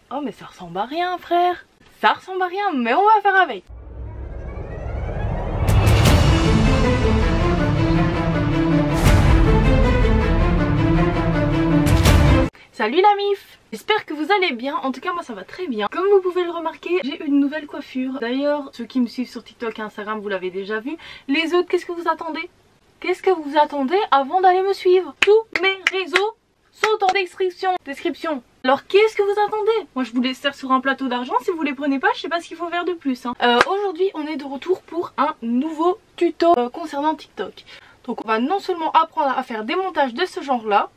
Oh mais ça ressemble à rien frère. Ça ressemble à rien mais on va faire avec. Salut la mif, j'espère que vous allez bien, en tout cas moi ça va très bien. Comme vous pouvez le remarquer, j'ai une nouvelle coiffure. D'ailleurs, ceux qui me suivent sur TikTok et Instagram, vous l'avez déjà vu. Les autres, qu'est-ce que vous attendez? Qu'est-ce que vous attendez avant d'aller me suivre? Tous mes réseaux sont en description. Alors qu'est-ce que vous attendez? Moi je vous les sers sur un plateau d'argent, si vous les prenez pas, je sais pas ce qu'il faut faire de plus. Aujourd'hui on est de retour pour un nouveau tuto concernant TikTok. Donc on va non seulement apprendre à faire des montages de ce genre là,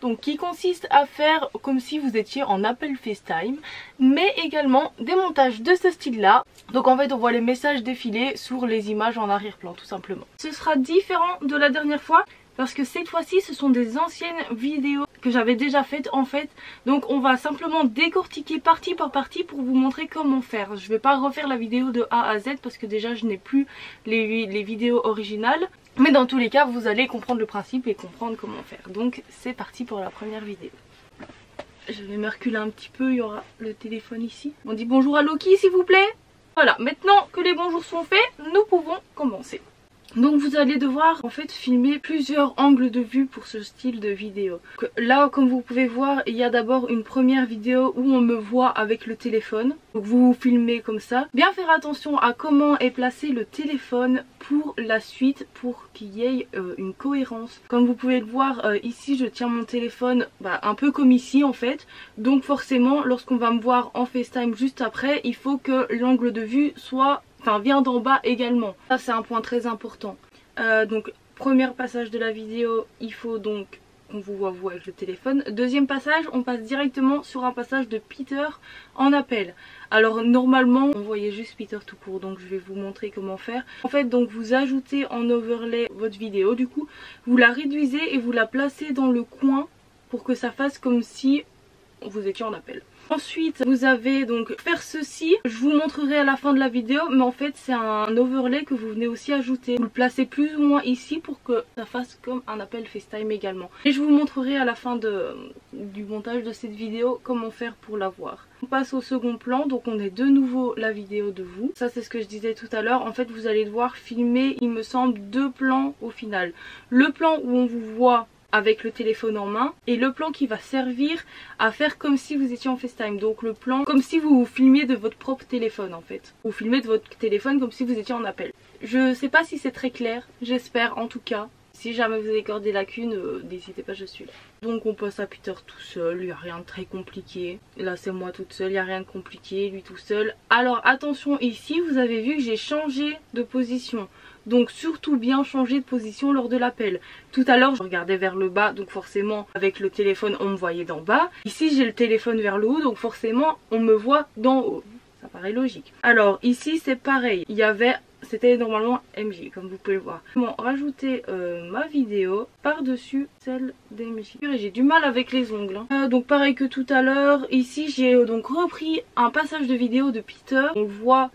donc qui consiste à faire comme si vous étiez en appel FaceTime, mais également des montages de ce style là. Donc en fait on voit les messages défiler sur les images en arrière-plan tout simplement. Ce sera différent de la dernière fois parce que cette fois-ci ce sont des anciennes vidéos que j'avais déjà faites en fait. Donc on va simplement décortiquer partie par partie pour vous montrer comment faire. Je vais pas refaire la vidéo de A à Z parce que déjà je n'ai plus les vidéos originales. Mais dans tous les cas vous allez comprendre le principe et comprendre comment faire. Donc c'est parti pour la première vidéo. Je vais me reculer un petit peu, il y aura le téléphone ici. On dit bonjour à Loki s'il vous plaît. Voilà, maintenant que les bonjours sont faits, nous pouvons commencer. Donc vous allez devoir en fait filmer plusieurs angles de vue pour ce style de vidéo. Là comme vous pouvez voir, il y a d'abord une première vidéo où on me voit avec le téléphone. Donc vous filmez comme ça. Bien faire attention à comment est placé le téléphone pour la suite, pour qu'il y ait une cohérence. Comme vous pouvez le voir ici, je tiens mon téléphone un peu comme ici en fait. Donc forcément lorsqu'on va me voir en FaceTime juste après, il faut que l'angle de vue soit... vient d'en bas également. Ça c'est un point très important. Donc premier passage de la vidéo, il faut donc qu'on vous voit vous avec le téléphone. Deuxième passage, on passe directement sur un passage de Peter en appel. Alors normalement on voyait juste Peter tout court, donc je vais vous montrer comment faire. En fait donc vous ajoutez en overlay votre vidéo, du coup vous la réduisez et vous la placez dans le coin pour que ça fasse comme si vous étiez en appel. Ensuite vous avez donc faire ceci, je vous montrerai à la fin de la vidéo, mais en fait c'est un overlay que vous venez aussi ajouter. Vous le placez plus ou moins ici pour que ça fasse comme un appel FaceTime également. Et je vous montrerai à la fin du montage de cette vidéo comment faire pour l'avoir. On passe au second plan, donc on est de nouveau la vidéo de vous. Ça c'est ce que je disais tout à l'heure, en fait vous allez devoir filmer il me semble 2 plans au final. Le plan où on vous voit avec le téléphone en main et le plan qui va servir à faire comme si vous étiez en FaceTime. Donc le plan comme si vous filmiez de votre propre téléphone en fait. Vous filmez de votre téléphone comme si vous étiez en appel. Je sais pas si c'est très clair, j'espère en tout cas. Si jamais vous avez encore des lacunes, n'hésitez pas, je suis là. Donc on passe à Peter tout seul, il n'y a rien de très compliqué. Là c'est moi toute seule, il n'y a rien de compliqué, lui tout seul. Alors attention, ici vous avez vu que j'ai changé de position. Donc surtout bien changer de position lors de l'appel. Tout à l'heure je regardais vers le bas, donc forcément avec le téléphone on me voyait d'en bas. Ici j'ai le téléphone vers le haut, donc forcément on me voit d'en haut. Ça paraît logique. Alors ici c'est pareil, c'était normalement MJ comme vous pouvez le voir. Bon, rajouter ma vidéo par-dessus celle d'MJ. J'ai du mal avec les ongles. Donc pareil que tout à l'heure, ici j'ai donc repris un passage de vidéo de Peter. On le voit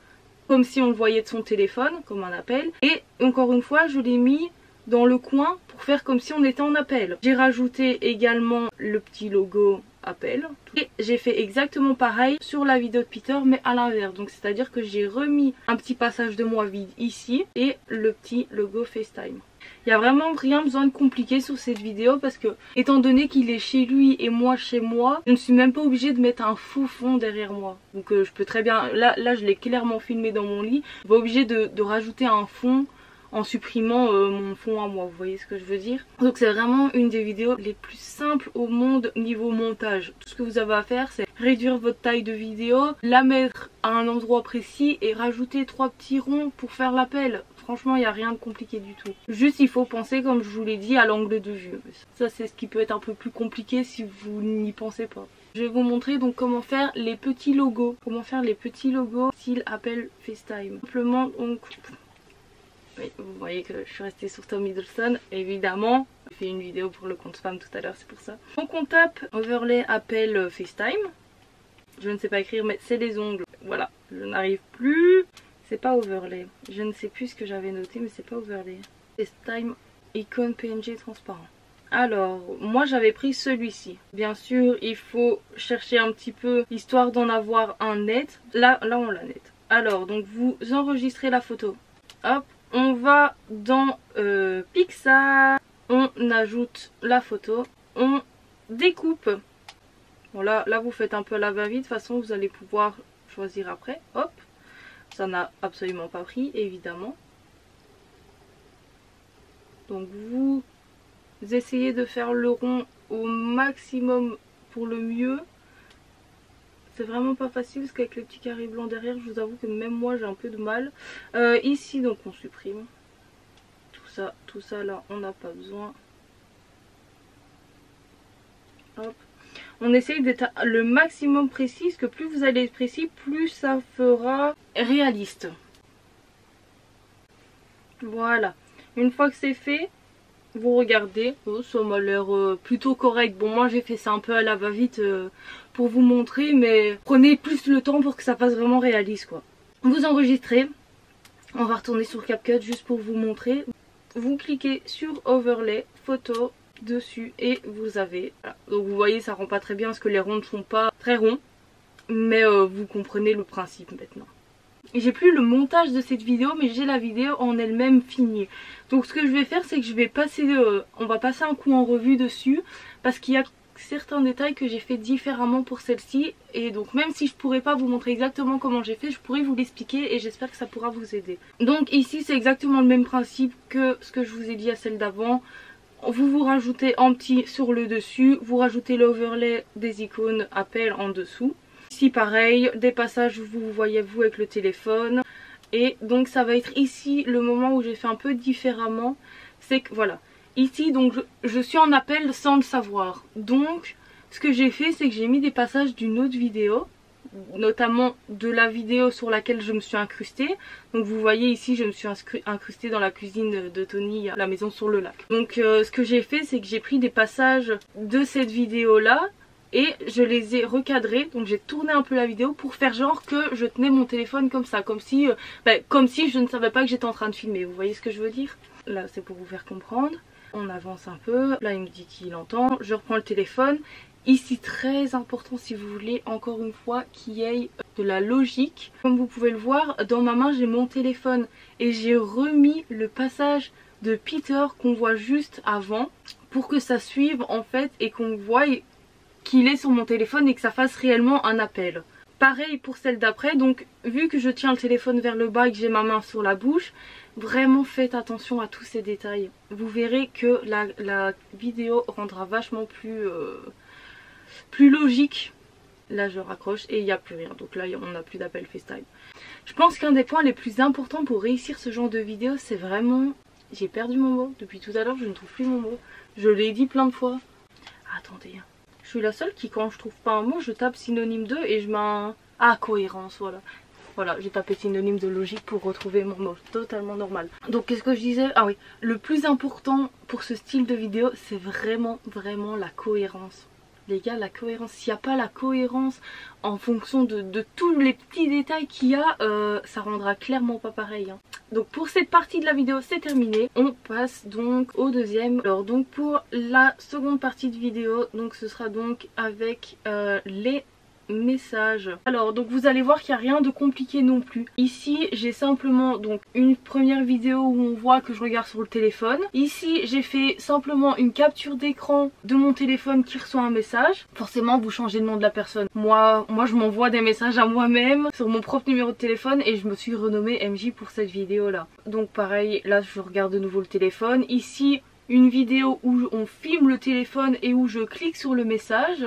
comme si on le voyait de son téléphone, comme un appel. Et encore une fois, je l'ai mis dans le coin pour faire comme si on était en appel. J'ai rajouté également le petit logo appel. Et j'ai fait exactement pareil sur la vidéo de Peter, mais à l'inverse. Donc c'est à dire que j'ai remis un petit passage de moi vide ici et le petit logo FaceTime. Il n'y a vraiment rien besoin de compliqué sur cette vidéo parce que étant donné qu'il est chez lui et moi chez moi, je ne suis même pas obligée de mettre un faux fond derrière moi. Donc je peux très bien, là je l'ai clairement filmé dans mon lit, je suis pas obligée de rajouter un fond en supprimant mon fond à moi, vous voyez ce que je veux dire. Donc c'est vraiment une des vidéos les plus simples au monde niveau montage. Tout ce que vous avez à faire c'est réduire votre taille de vidéo, la mettre à un endroit précis et rajouter 3 petits ronds pour faire l'appel. Franchement il n'y a rien de compliqué du tout. Juste il faut penser comme je vous l'ai dit à l'angle de vue. Ça c'est ce qui peut être un peu plus compliqué si vous n'y pensez pas. Je vais vous montrer donc comment faire les petits logos. Comment faire les petits logos style appel FaceTime. Simplement donc... Oui, vous voyez que je suis restée sur Tom Hiddleston, évidemment. J'ai fait une vidéo pour le compte spam tout à l'heure, c'est pour ça. Donc on tape overlay appel FaceTime. Je ne sais pas écrire mais c'est les ongles. Voilà, je n'arrive plus. C'est pas overlay. Je ne sais plus ce que j'avais noté mais c'est pas overlay. FaceTime icône PNG transparent. Alors, moi j'avais pris celui-ci. Bien sûr, il faut chercher un petit peu, histoire d'en avoir un net. Là on l'a net. Alors, donc vous enregistrez la photo. Hop, on va dans Pixar. On ajoute la photo. On découpe. Bon là vous faites un peu à la va-vite. De toute façon, vous allez pouvoir choisir après. Hop, ça n'a absolument pas pris, évidemment. Donc vous essayez de faire le rond au maximum pour le mieux. C'est vraiment pas facile parce qu'avec le petit carré blanc derrière, je vous avoue que même moi j'ai un peu de mal. Ici donc on supprime. Tout ça là on n'a pas besoin. Hop. On essaye d'être le maximum précis parce que plus vous allez être précis, plus ça fera réaliste. Voilà. Une fois que c'est fait, vous regardez, oh, ça m'a l'air plutôt correct. Bon, moi j'ai fait ça un peu à la va-vite pour vous montrer, mais prenez plus le temps pour que ça fasse vraiment réaliste quoi. Vous enregistrez, on va retourner sur CapCut juste pour vous montrer. Vous cliquez sur Overlay, photo, dessus et vous avez... Voilà. Donc vous voyez ça rend pas très bien parce que les ronds ne sont pas très ronds, mais vous comprenez le principe maintenant. J'ai plus le montage de cette vidéo mais j'ai la vidéo en elle-même finie. Donc ce que je vais faire c'est que je vais passer, on va passer un coup en revue dessus parce qu'il y a certains détails que j'ai fait différemment pour celle-ci. Et donc même si je pourrais pas vous montrer exactement comment j'ai fait, je pourrais vous l'expliquer et j'espère que ça pourra vous aider. Donc ici c'est exactement le même principe que ce que je vous ai dit à celle d'avant. Vous rajoutez en petit sur le dessus, vous rajoutez l'overlay des icônes Apple en dessous. Ici pareil, des passages où vous voyez vous avec le téléphone. Et donc ça va être ici le moment où j'ai fait un peu différemment. C'est que voilà, ici donc je suis en appel sans le savoir. Donc ce que j'ai fait c'est que j'ai mis des passages d'une autre vidéo. Notamment de la vidéo sur laquelle je me suis incrustée. Donc vous voyez ici je me suis incrustée dans la cuisine de Tony à la maison sur le lac. Donc ce que j'ai fait c'est que j'ai pris des passages de cette vidéo là et je les ai recadrés. Donc j'ai tourné un peu la vidéo pour faire genre que je tenais mon téléphone comme ça, comme si je ne savais pas que j'étais en train de filmer. Vous voyez ce que je veux dire? Là c'est pour vous faire comprendre. On avance un peu, là il me dit qu'il entend, je reprends le téléphone. Ici très important si vous voulez encore une fois qu'il y ait de la logique. Comme vous pouvez le voir, dans ma main j'ai mon téléphone et j'ai remis le passage de Peter qu'on voit juste avant pour que ça suive en fait et qu'on voit qu'il est sur mon téléphone et que ça fasse réellement un appel. Pareil pour celle d'après, donc vu que je tiens le téléphone vers le bas et que j'ai ma main sur la bouche, vraiment faites attention à tous ces détails. Vous verrez que la vidéo rendra vachement plus logique. Là je raccroche et il n'y a plus rien, donc là on n'a plus d'appel FaceTime. Je pense qu'un des points les plus importants pour réussir ce genre de vidéo c'est vraiment... J'ai perdu mon mot, depuis tout à l'heure je ne trouve plus mon mot. Je l'ai dit plein de fois. Attendez, je suis la seule qui quand je trouve pas un mot je tape synonyme de et je mets un... Ah, cohérence, voilà. Voilà, j'ai tapé synonyme de logique pour retrouver mon mot, totalement normal. Donc qu'est-ce que je disais? Ah oui, le plus important pour ce style de vidéo c'est vraiment la cohérence. Les gars, la cohérence, s'il n'y a pas la cohérence en fonction de tous les petits détails qu'il y a, ça rendra clairement pas pareil. Hein. Donc pour cette partie de la vidéo, c'est terminé. On passe donc au deuxième. Alors donc pour la seconde partie de vidéo, donc ce sera donc avec les messages. Alors donc vous allez voir qu'il n'y a rien de compliqué non plus. Ici j'ai simplement donc une première vidéo où on voit que je regarde sur le téléphone. Ici j'ai fait simplement une capture d'écran de mon téléphone qui reçoit un message. Forcément vous changez le nom de la personne. Moi je m'envoie des messages à moi-même sur mon propre numéro de téléphone et je me suis renommée MJ pour cette vidéo là. Donc pareil, là je regarde de nouveau le téléphone. Ici une vidéo où on filme le téléphone et où je clique sur le message.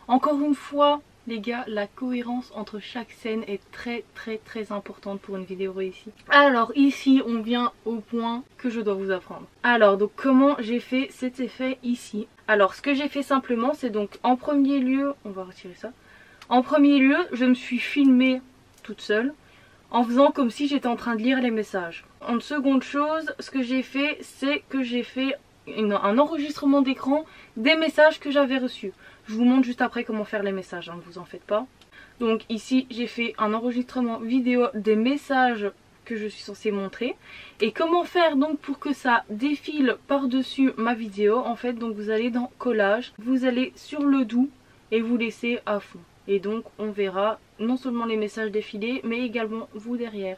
Encore une fois, les gars, la cohérence entre chaque scène est très importante pour une vidéo réussie. Alors ici on vient au point que je dois vous apprendre. Alors donc comment j'ai fait cet effet ici? Alors ce que j'ai fait simplement c'est donc en premier lieu, on va retirer ça. En premier lieu je me suis filmée toute seule en faisant comme si j'étais en train de lire les messages. En seconde chose, ce que j'ai fait c'est que j'ai fait un enregistrement d'écran des messages que j'avais reçus. Je vous montre juste après comment faire les messages, hein, ne vous en faites pas. Donc ici j'ai fait un enregistrement vidéo des messages que je suis censée montrer. Et comment faire donc pour que ça défile par-dessus ma vidéo. En fait, donc vous allez dans collage, vous allez sur le doux et vous laissez à fond. Et donc on verra non seulement les messages défiler mais également vous derrière.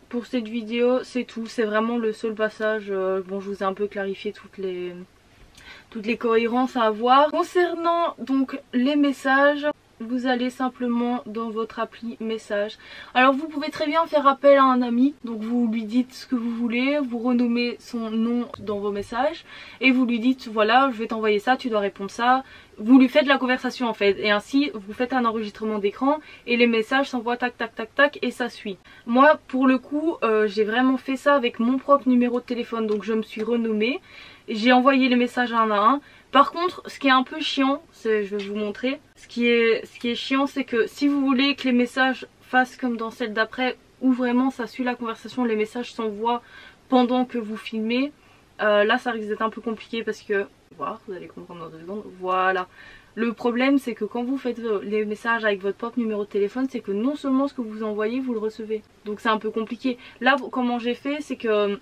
Pour cette vidéo c'est tout, c'est vraiment le seul passage. Bon, je vous ai un peu clarifié toutes les cohérences à avoir. Concernant donc les messages, vous allez simplement dans votre appli message. Alors vous pouvez très bien faire appel à un ami, donc vous lui dites ce que vous voulez, vous renommez son nom dans vos messages et vous lui dites voilà, je vais t'envoyer ça, tu dois répondre ça. Vous lui faites la conversation en fait, et ainsi vous faites un enregistrement d'écran et les messages s'envoient tac tac tac tac et ça suit. Moi pour le coup j'ai vraiment fait ça avec mon propre numéro de téléphone, donc je me suis renommée, j'ai envoyé les messages un à un. Par contre, ce qui est un peu chiant, je vais vous montrer, ce qui est chiant c'est que si vous voulez que les messages fassent comme dans celle d'après où vraiment ça suit la conversation, les messages s'envoient pendant que vous filmez, là ça risque d'être un peu compliqué parce que, voilà, vous allez comprendre dans 2 secondes, voilà. Le problème c'est que quand vous faites les messages avec votre propre numéro de téléphone, c'est que non seulement ce que vous envoyez, vous le recevez. Donc c'est un peu compliqué. Là comment j'ai fait, c'est que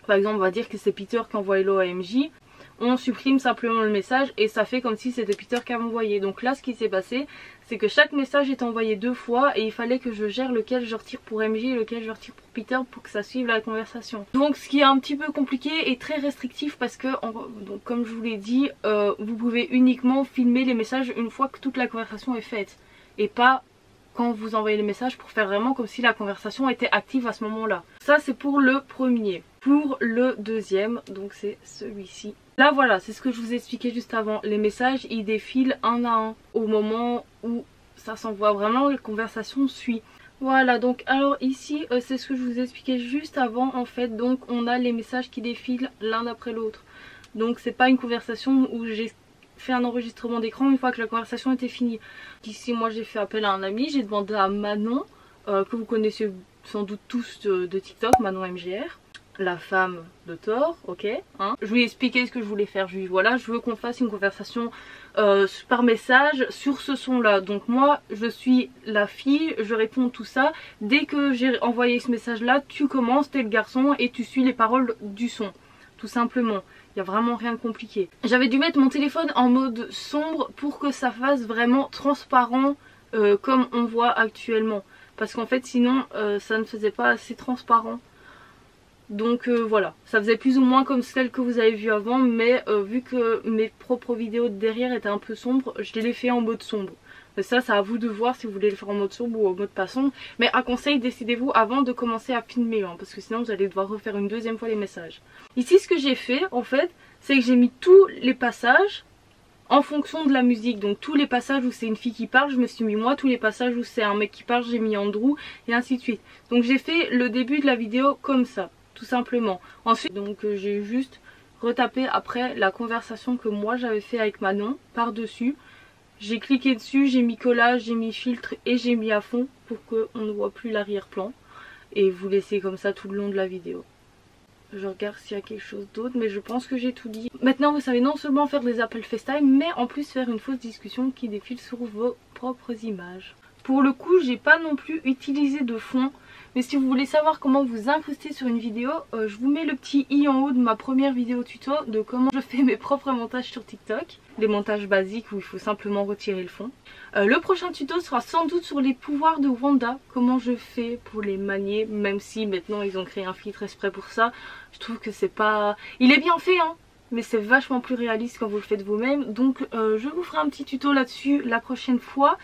par exemple on va dire que c'est Peter qui envoie hello à MJ. On supprime simplement le message et ça fait comme si c'était Peter qui a envoyé. Donc là ce qui s'est passé c'est que chaque message est envoyé 2 fois et il fallait que je gère lequel je retire pour MJ et lequel je retire pour Peter pour que ça suive la conversation. Donc ce qui est un petit peu compliqué et très restrictif parce que donc, comme je vous l'ai dit, vous pouvez uniquement filmer les messages une fois que toute la conversation est faite et pas quand vous envoyez les messages pour faire vraiment comme si la conversation était active à ce moment là. Ça c'est pour le premier. Pour le deuxième, donc c'est celui-ci. Là voilà, c'est ce que je vous ai expliqué juste avant. Les messages ils défilent un à un au moment où ça s'envoie, vraiment la conversation suit. Voilà, donc alors ici c'est ce que je vous ai expliqué juste avant en fait. Donc on a les messages qui défilent l'un après l'autre. Donc c'est pas une conversation où j'ai fait un enregistrement d'écran une fois que la conversation était finie. Ici moi j'ai fait appel à un ami, j'ai demandé à Manon, que vous connaissez sans doute tous de TikTok, Manon MGR. La femme de Thor, ok hein. Je lui ai expliqué ce que je voulais faire, je lui ai dit voilà, je veux qu'on fasse une conversation par message sur ce son là. Donc moi je suis la fille, je réponds tout ça. Dès que j'ai envoyé ce message là, tu commences, t'es le garçon et tu suis les paroles du son. Tout simplement, il n'y a vraiment rien de compliqué. J'avais dû mettre mon téléphone en mode sombre pour que ça fasse vraiment transparent comme on voit actuellement. Parce qu'en fait sinon ça ne faisait pas assez transparent. Donc voilà, ça faisait plus ou moins comme celle que vous avez vue avant, mais vu que mes propres vidéos de derrière étaient un peu sombres, je les ai fait en mode sombre. Mais ça, c'est à vous de voir si vous voulez le faire en mode sombre ou en mode pas sombre. Mais à conseil, décidez-vous avant de commencer à filmer, hein, parce que sinon vous allez devoir refaire une deuxième fois les messages. Ici, ce que j'ai fait en fait, c'est que j'ai mis tous les passages en fonction de la musique. Donc tous les passages où c'est une fille qui parle, je me suis mis moi. Tous les passages où c'est un mec qui parle, j'ai mis Andrew, et ainsi de suite. Donc j'ai fait le début de la vidéo comme ça. Tout simplement. Ensuite donc j'ai juste retapé après la conversation que moi j'avais fait avec Manon par dessus. J'ai cliqué dessus, j'ai mis collage, j'ai mis filtre et j'ai mis à fond pour qu'on ne voit plus l'arrière-plan. Et vous laissez comme ça tout le long de la vidéo. Je regarde s'il y a quelque chose d'autre, mais je pense que j'ai tout dit. Maintenant vous savez non seulement faire des appels FaceTime, mais en plus faire une fausse discussion qui défile sur vos propres images. Pour le coup j'ai pas non plus utilisé de fond. Mais si vous voulez savoir comment vous incruster sur une vidéo, je vous mets le petit i en haut de ma première vidéo tuto de comment je fais mes propres montages sur TikTok. Les montages basiques où il faut simplement retirer le fond. Le prochain tuto sera sans doute sur les pouvoirs de Wanda. Comment je fais pour les manier, même si maintenant ils ont créé un filtre exprès pour ça. Je trouve que c'est pas... Il est bien fait hein, mais c'est vachement plus réaliste quand vous le faites vous-même. Donc je vous ferai un petit tuto là-dessus la prochaine fois.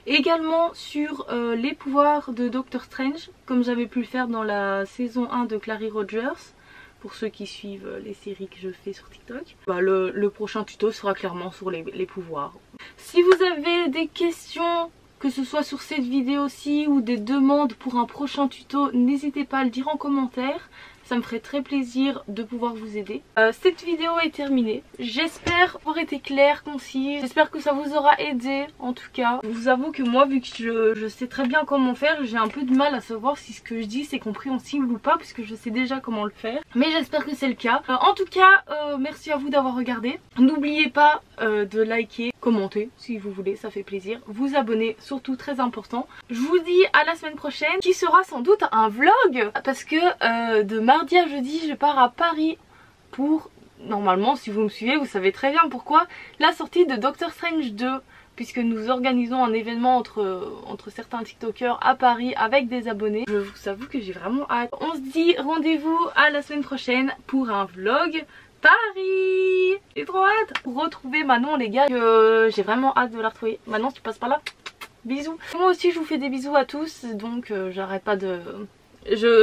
Également sur les pouvoirs de Doctor Strange, comme j'avais pu le faire dans la saison 1 de Clary Rogers, pour ceux qui suivent les séries que je fais sur TikTok. Bah, le prochain tuto sera clairement sur les pouvoirs. Si vous avez des questions, que ce soit sur cette vidéo-ci ou des demandes pour un prochain tuto, n'hésitez pas à le dire en commentaire. Ça me ferait très plaisir de pouvoir vous aider. Cette vidéo est terminée. J'espère avoir été claire, concise. J'espère que ça vous aura aidé en tout cas. Je vous avoue que moi, vu que je sais très bien comment faire, j'ai un peu de mal à savoir si ce que je dis c'est compréhensible ou pas, puisque je sais déjà comment le faire. Mais j'espère que c'est le cas. En tout cas, merci à vous d'avoir regardé. N'oubliez pas de liker, commenter si vous voulez, ça fait plaisir. Vous abonner, surtout très important. Je vous dis à la semaine prochaine qui sera sans doute un vlog parce que de mardi à jeudi je pars à Paris pour, normalement si vous me suivez vous savez très bien pourquoi, la sortie de Doctor Strange 2. Puisque nous organisons un événement entre certains TikTokers à Paris avec des abonnés. Je vous avoue que j'ai vraiment hâte. On se dit rendez-vous à la semaine prochaine pour un vlog Paris. J'ai trop hâte pour retrouver Manon les gars. J'ai vraiment hâte de la retrouver. Manon tu passes par là. Bisous. Moi aussi je vous fais des bisous à tous. Donc j'arrête pas de...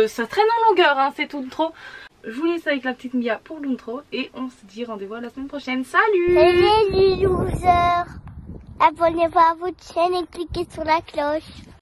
Ça traîne en longueur hein, c'est tout trop. Je vous laisse avec la petite Mia pour l'intro. Et on se dit rendez-vous à la semaine prochaine. Salut. Salut les losers. Abonnez-vous à votre chaîne et cliquez sur la cloche.